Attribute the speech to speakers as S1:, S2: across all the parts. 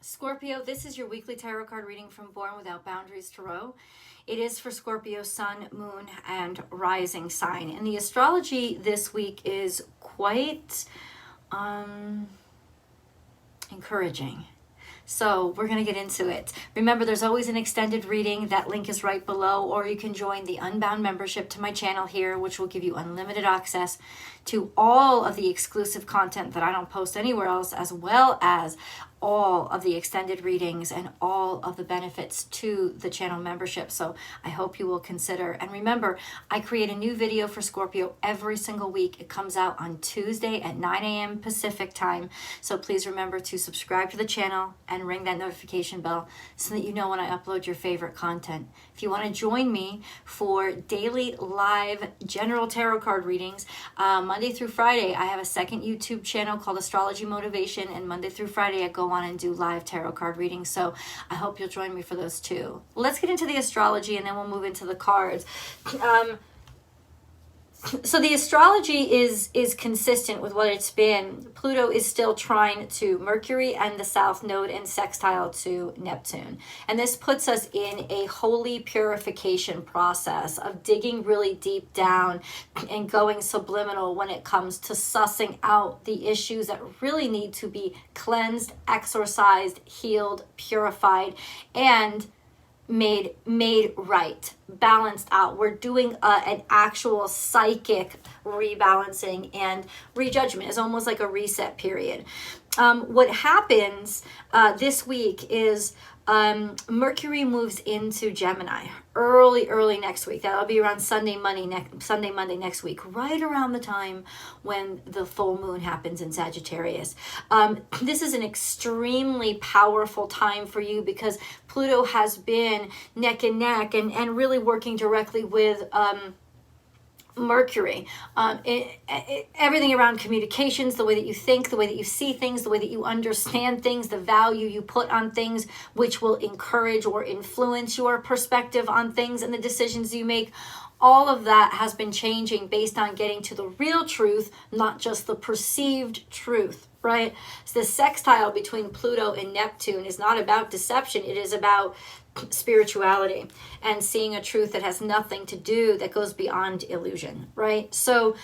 S1: Scorpio, this is your weekly tarot card reading from Born Without Boundaries Tarot. It is for Scorpio sun, moon, and rising sign. And the astrology this week is quite encouraging. So we're going to get into it. Remember, there's always an extended reading. That link is right below, or you can join the Unbound membership to my channel here, which will give you unlimited access to all of the exclusive content that I don't post anywhere else, as well as all of the extended readings and all of the benefits to the channel membership. So I hope you will consider. And remember, I create a new video for Scorpio every single week. It comes out on Tuesday at 9 a.m. Pacific time. So please remember to subscribe to the channel and ring that notification bell so that you know when I upload your favorite content. If you want to join me for daily live general tarot card readings, Monday through Friday, I have a second YouTube channel called Astrology Motivation, and Monday through Friday, I go on and do live tarot card readings. So I hope you'll join me for those too. Let's get into the astrology and then we'll move into the cards. So the astrology is consistent with what it's been. Pluto is still trying to Mercury and the South Node and sextile to Neptune. And this puts us in a holy purification process of digging really deep down and going subliminal when it comes to sussing out the issues that really need to be cleansed, exorcised, healed, purified, and made right, balanced out. We're doing an actual psychic rebalancing and rejudgment. It's almost like a reset period. What happens this week is Mercury moves into Gemini early next week. That'll be around Sunday, Monday next week, right around the time when the full moon happens in Sagittarius. This is an extremely powerful time for you because Pluto has been neck and neck and really working directly with Mercury. Everything around communications, the way that you think, the way that you see things, the way that you understand things, the value you put on things, which will encourage or influence your perspective on things and the decisions you make. All of that has been changing based on getting to the real truth, not just the perceived truth, right? So the sextile between Pluto and Neptune is not about deception. It is about spirituality and seeing a truth that has nothing to do, that goes beyond illusion, right? So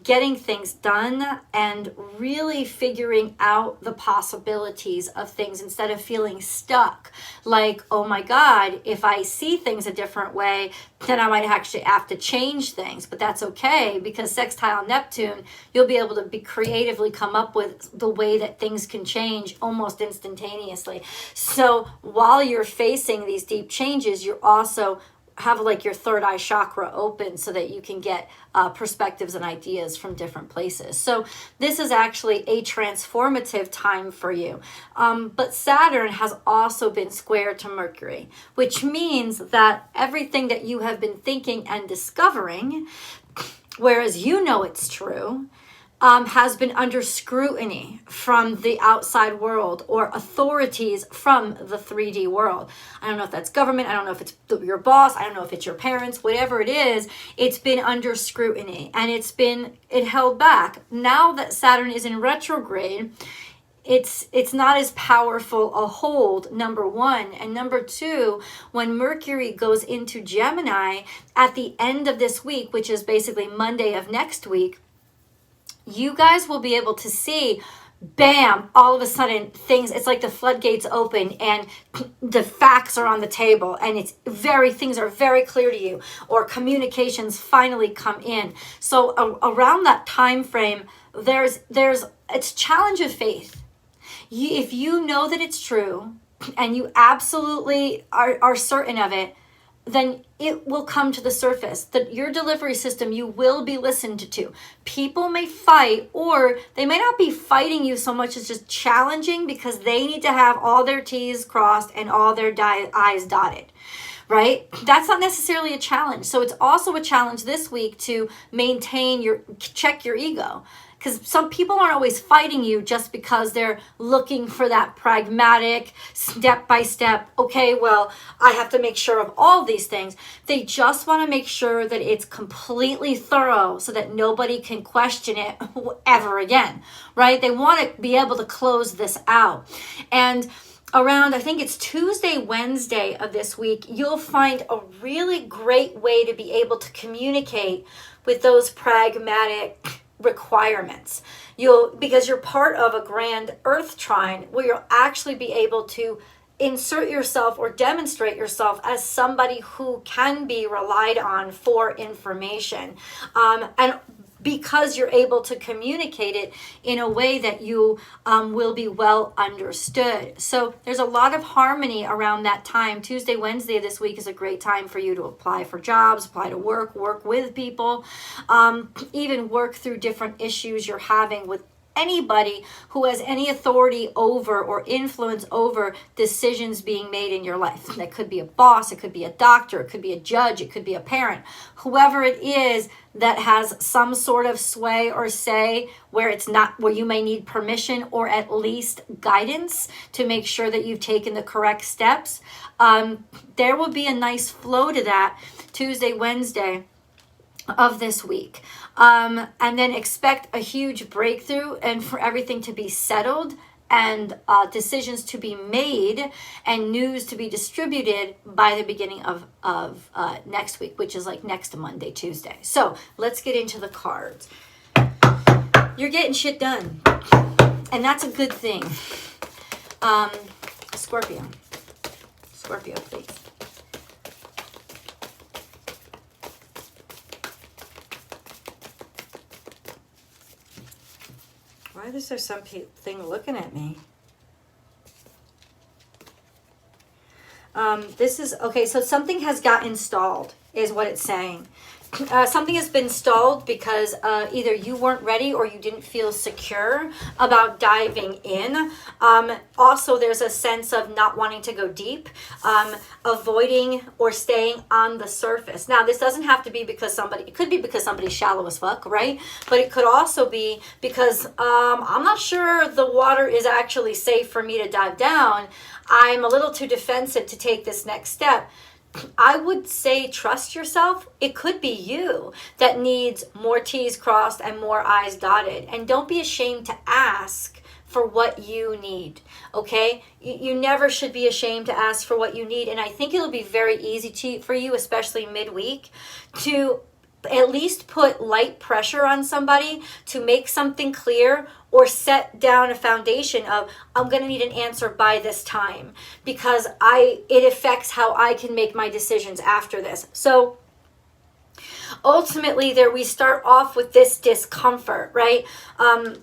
S1: getting things done and really figuring out the possibilities of things instead of feeling stuck like, oh my God, if I see things a different way, then I might actually have to change things. But that's okay, because sextile Neptune, you'll be able to be creatively come up with the way that things can change almost instantaneously. So while you're facing these deep changes, you're also have like your third eye chakra open so that you can get perspectives and ideas from different places. So this is actually a transformative time for you. But Saturn has also been square to Mercury, which means that everything that you have been thinking and discovering, whereas you know it's true, has been under scrutiny from the outside world or authorities from the 3D world. I don't know if that's government. I don't know if it's your boss. I don't know if it's your parents. Whatever it is, it's been under scrutiny and it held back. Now that Saturn is in retrograde, it's not as powerful a hold, number one. And number two, when Mercury goes into Gemini at the end of this week, which is basically Monday of next week, you guys will be able to see, bam, all of a sudden it's like the floodgates open and the facts are on the table and things are very clear to you, or communications finally come in. So around that time frame, it's challenge of faith. If you know that it's true and you absolutely are certain of it, then it will come to the surface. That your delivery system, you will be listened to. People may fight, or they may not be fighting you so much as just challenging because they need to have all their T's crossed and all their I's dotted, right? That's not necessarily a challenge. So it's also a challenge this week to check your ego. Because some people aren't always fighting you just because they're looking for that pragmatic, step-by-step, okay, well, I have to make sure of all these things. They just want to make sure that it's completely thorough so that nobody can question it ever again, right? They want to be able to close this out. And around, I think it's Tuesday, Wednesday of this week, you'll find a really great way to be able to communicate with those pragmatic requirements. Because you're part of a grand earth trine where you'll actually be able to insert yourself or demonstrate yourself as somebody who can be relied on for information. And because you're able to communicate it in a way that you will be well understood. So there's a lot of harmony around that time. Tuesday, Wednesday this week is a great time for you to apply for jobs, apply to work with people, even work through different issues you're having with anybody who has any authority over or influence over decisions being made in your life. That could be a boss, it could be a doctor, it could be a judge, it could be a parent, whoever it is that has some sort of sway or say where it's not, where you may need permission or at least guidance to make sure that you've taken the correct steps. There will be a nice flow to that Tuesday, Wednesday of this week. And then expect a huge breakthrough and for everything to be settled and decisions to be made and news to be distributed by the beginning of next week, which is like next Monday, Tuesday. So let's get into the cards. You're getting shit done, and that's a good thing. Scorpio, please. Why is there something looking at me? This is, okay, so something has got installed, is what it's saying. Something has been stalled because either you weren't ready or you didn't feel secure about diving in. Also, there's a sense of not wanting to go deep, avoiding or staying on the surface. Now, this doesn't have to be because it could be because somebody's shallow as fuck, right? But it could also be because I'm not sure the water is actually safe for me to dive down. I'm a little too defensive to take this next step. I would say trust yourself. It could be you that needs more T's crossed and more I's dotted. And don't be ashamed to ask for what you need, okay? You never should be ashamed to ask for what you need. And I think it'll be very easy for you, especially midweek, to at least put light pressure on somebody to make something clear or set down a foundation of, I'm going to need an answer by this time because it affects how I can make my decisions after this. So ultimately we start off with this discomfort, right?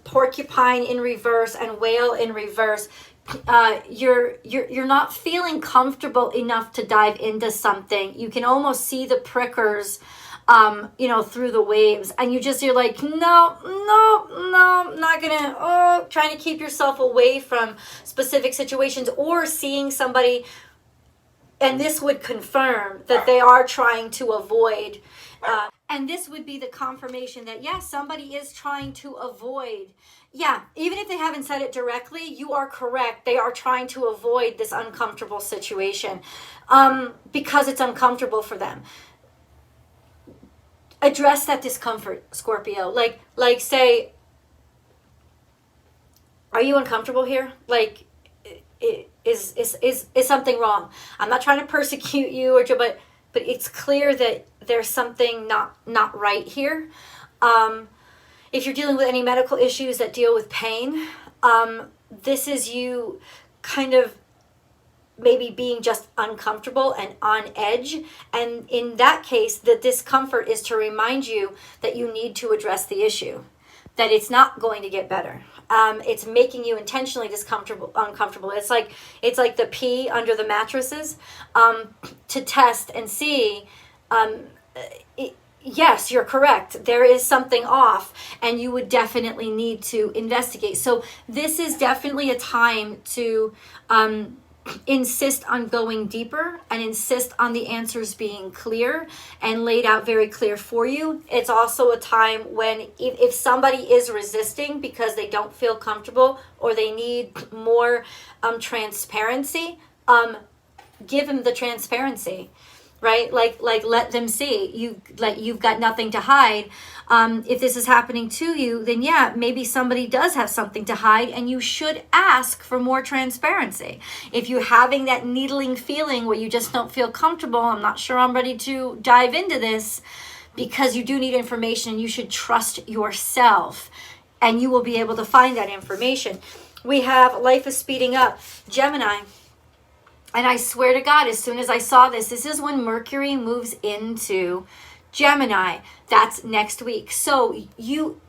S1: Porcupine in reverse and whale in reverse. You're not feeling comfortable enough to dive into something. You can almost see the prickers through the waves, and you're like, no, I'm not gonna, trying to keep yourself away from specific situations or seeing somebody, and this would confirm that they are trying to avoid, and this would be the confirmation that, yes, somebody is trying to avoid. Yeah, even if they haven't said it directly, you are correct. They are trying to avoid this uncomfortable situation because it's uncomfortable for them. Address that discomfort, Scorpio. Like say, are you uncomfortable here? Like, is something wrong? I'm not trying to persecute you, but it's clear that there's something not right here. If you're dealing with any medical issues that deal with pain, this is you kind of maybe being just uncomfortable and on edge. And in that case, the discomfort is to remind you that you need to address the issue, that it's not going to get better. It's making you intentionally uncomfortable. It's like the pee under the mattresses to test and see. Yes, you're correct. There is something off, and you would definitely need to investigate. So this is definitely a time to insist on going deeper and insist on the answers being clear and laid out very clear for you. It's also a time when if somebody is resisting because they don't feel comfortable or they need more transparency, give them the transparency. right? Like let them see you, like you've got nothing to hide. If this is happening to you, then yeah, maybe somebody does have something to hide, and you should ask for more transparency. If you're having that needling feeling where you just don't feel comfortable, I'm not sure I'm ready to dive into this, because you do need information, you should trust yourself, and you will be able to find that information. We have life is speeding up, Gemini. And I swear to God, as soon as I saw this, this is when Mercury moves into Gemini. That's next week. So you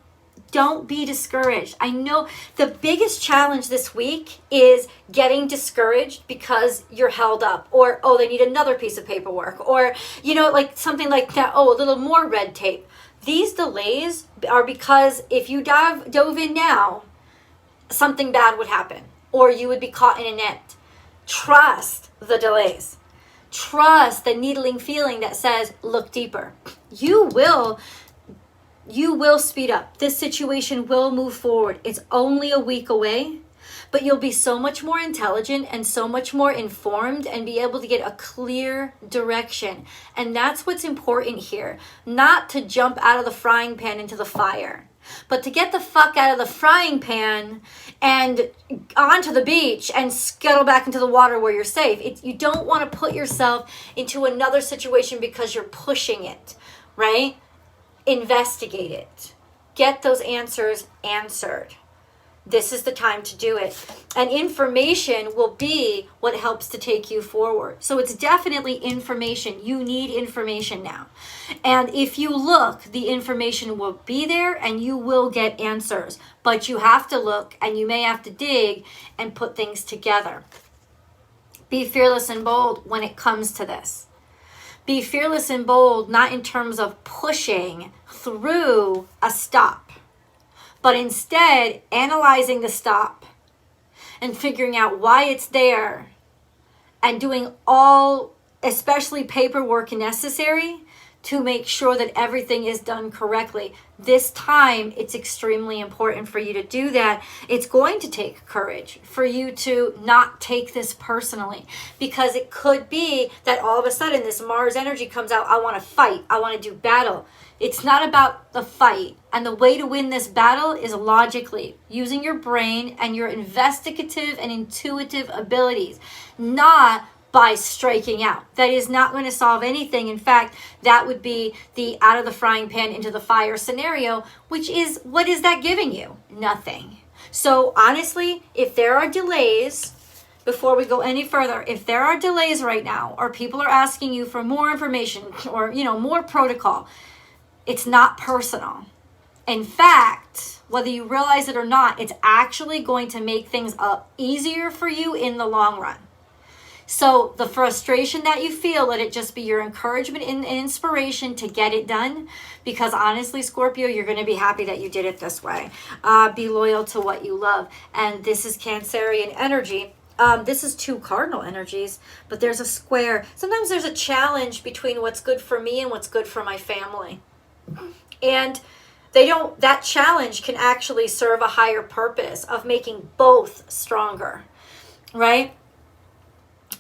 S1: don't be discouraged. I know the biggest challenge this week is getting discouraged because you're held up, or, oh, they need another piece of paperwork, or, you know, like something like that. Oh, a little more red tape. These delays are because if you dove in now, something bad would happen, or you would be caught in a net. Trust the delays. Trust the needling feeling that says, look deeper. You will speed up. This situation will move forward. It's only a week away, but you'll be so much more intelligent and so much more informed and be able to get a clear direction. And that's what's important here. Not to jump out of the frying pan into the fire, but to get the fuck out of the frying pan and onto the beach and scuttle back into the water where you're safe. You don't want to put yourself into another situation because you're pushing it, right? Investigate it. Get those answers answered. This is the time to do it. And information will be what helps to take you forward. So it's definitely information. You need information now. And if you look, the information will be there and you will get answers. But you have to look, and you may have to dig and put things together. Be fearless and bold when it comes to this. Be fearless and bold, not in terms of pushing through a stop, but instead analyzing the stop and figuring out why it's there and doing all, especially paperwork necessary, to make sure that everything is done correctly. This time, it's extremely important for you to do that. It's going to take courage for you to not take this personally, because it could be that all of a sudden this Mars energy comes out. I want to fight. I want to do battle. It's not about the fight. And the way to win this battle is logically, using your brain and your investigative and intuitive abilities, not by striking out. That is not going to solve anything. In fact, that would be the out of the frying pan into the fire scenario, which is, what is that giving you? Nothing. So honestly, if there are delays, before we go any further, if there are delays right now, or people are asking you for more information or, more protocol, it's not personal. In fact, whether you realize it or not, it's actually going to make things easier for you in the long run. So the frustration that you feel, let it just be your encouragement and inspiration to get it done. Because honestly, Scorpio, you're going to be happy that you did it this way. Be loyal to what you love. And this is Cancerian energy. This is two cardinal energies, but there's a square. Sometimes there's a challenge between what's good for me and what's good for my family. And that challenge can actually serve a higher purpose of making both stronger, right?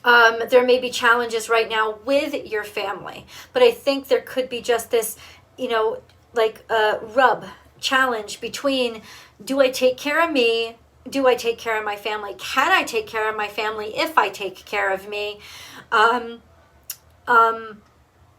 S1: There may be challenges right now with your family, but I think there could be just this, rub challenge between, do I take care of me? Do I take care of my family? Can I take care of my family if I take care of me?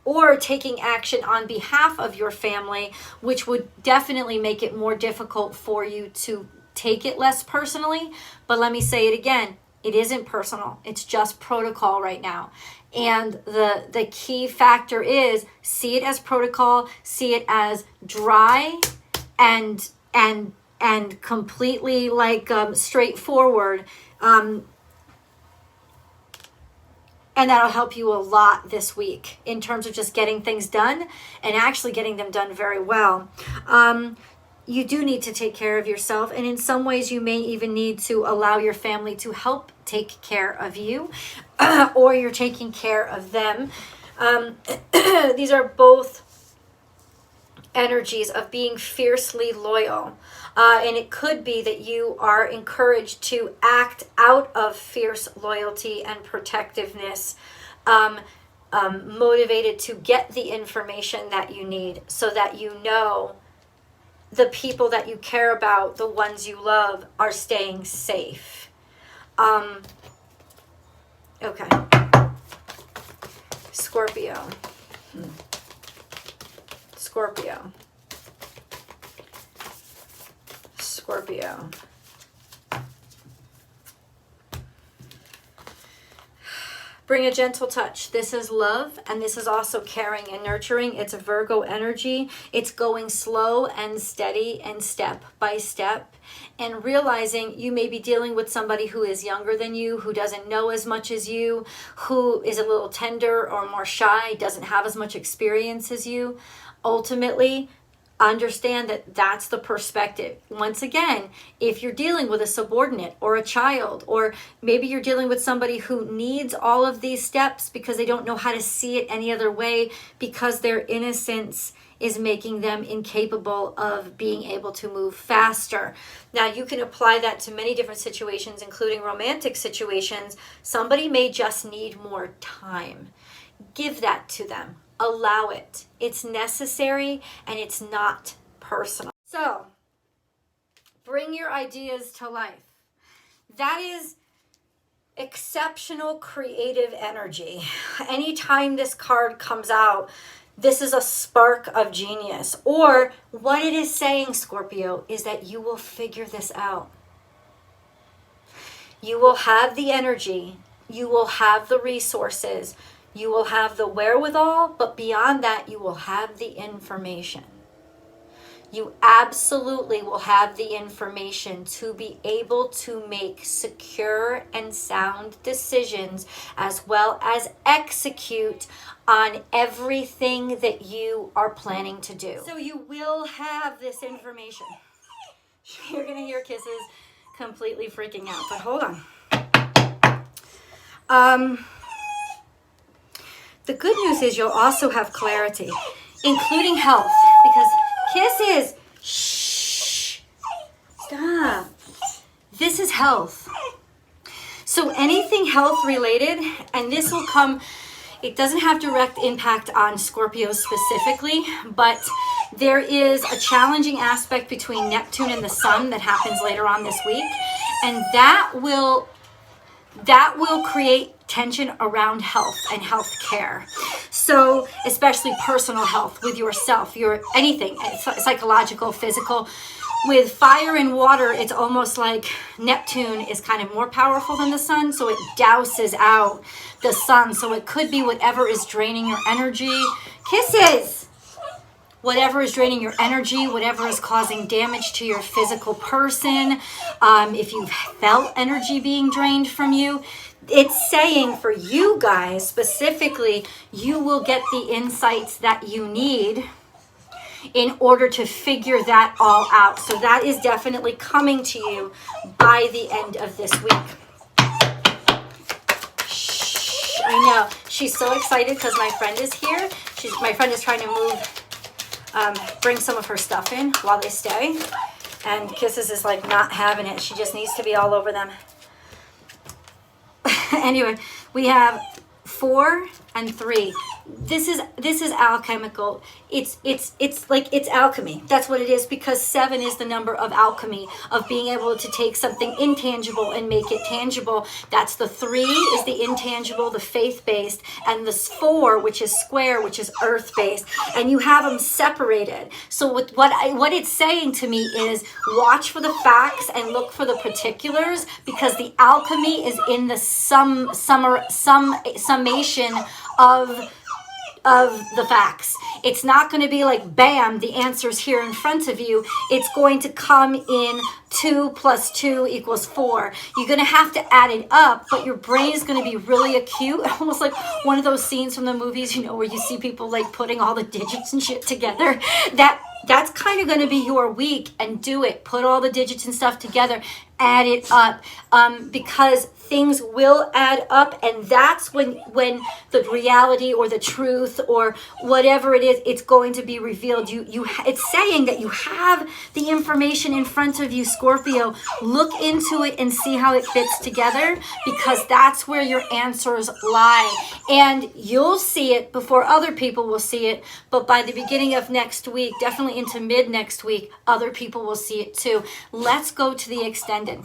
S1: Or taking action on behalf of your family, which would definitely make it more difficult for you to take it less personally. But let me say it again. It isn't personal. It's just protocol right now. And the key factor is, see it as protocol, see it as dry and completely straightforward. And that'll help you a lot this week in terms of just getting things done and actually getting them done very well. You do need to take care of yourself, and in some ways you may even need to allow your family to help take care of you, or you're taking care of them. These are both energies of being fiercely loyal, and it could be that you are encouraged to act out of fierce loyalty and protectiveness, motivated to get the information that you need so that you know the people that you care about, the ones you love, are staying safe. Okay. Scorpio. Scorpio. Scorpio. Bring a gentle touch. This is love, and this is also caring and nurturing. It's a Virgo energy. It's going slow and steady and step by step, and realizing you may be dealing with somebody who is younger than you, who doesn't know as much as you, who is a little tender or more shy, doesn't have as much experience as you. Ultimately, understand that that's the perspective. Once again, if you're dealing with a subordinate or a child, or maybe you're dealing with somebody who needs all of these steps because they don't know how to see it any other way, because their innocence is making them incapable of being able to move faster. Now, you can apply that to many different situations, including romantic situations. Somebody may just need more time. Give that to them. Allow it. It's necessary, and it's not personal. So, bring your ideas to life. That is exceptional creative energy. Anytime this card comes out, this is a spark of genius. Or what it is saying, Scorpio, is that you will figure this out. You will have the energy. You will have the resources. You will have the wherewithal, but beyond that, you will have the information. You absolutely will have the information to be able to make secure and sound decisions, as well as execute on everything that you are planning to do. So you will have this information. You're going to hear Kisses completely freaking out, but hold on. The good news is you'll also have clarity, including health, because Kisses, shh, stop. This is health. So anything health related, and this will come, it doesn't have direct impact on Scorpio specifically, but there is a challenging aspect between Neptune and the Sun that happens later on this week, and that will create tension around health and health care. So especially personal health with yourself, your anything, psychological, physical. With fire and water, it's almost like Neptune is kind of more powerful than the Sun, so it douses out the Sun. So it could be whatever is draining your energy. Kisses! Whatever is draining your energy, whatever is causing damage to your physical person, if you've felt energy being drained from you, it's saying for you guys specifically, you will get the insights that you need in order to figure that all out. So that is definitely coming to you by the end of this week. Shh, I know. She's so excited because my friend is here. My friend is trying to bring some of her stuff in while they stay. And Kisses is like not having it. She just needs to be all over them. Anyway, we have 4 and 3. This is alchemical. It's alchemy. That's what it is, because 7 is the number of alchemy, of being able to take something intangible and make it tangible. That's the 3 is the intangible, the faith-based, and the 4, which is square, which is earth-based, and you have them separated. So what it's saying to me is watch for the facts and look for the particulars, because the alchemy is in the summation of the facts. It's not going to be like, bam, the answer's here in front of you. It's going to come in 2 + 2 = 4. You're going to have to add it up, but your brain is going to be really acute, almost like one of those scenes from the movies, where you see people like putting all the digits and shit together. That's kind of going to be your week, and do it. Put all the digits and stuff together add it up, because things will add up, and that's when the reality or the truth or whatever it is, it's going to be revealed. It's saying that you have the information in front of you, Scorpio. Look into it and see how it fits together, because that's where your answers lie. And you'll see it before other people will see it, but by the beginning of next week, definitely into mid next week, other people will see it too. Let's go to the extended.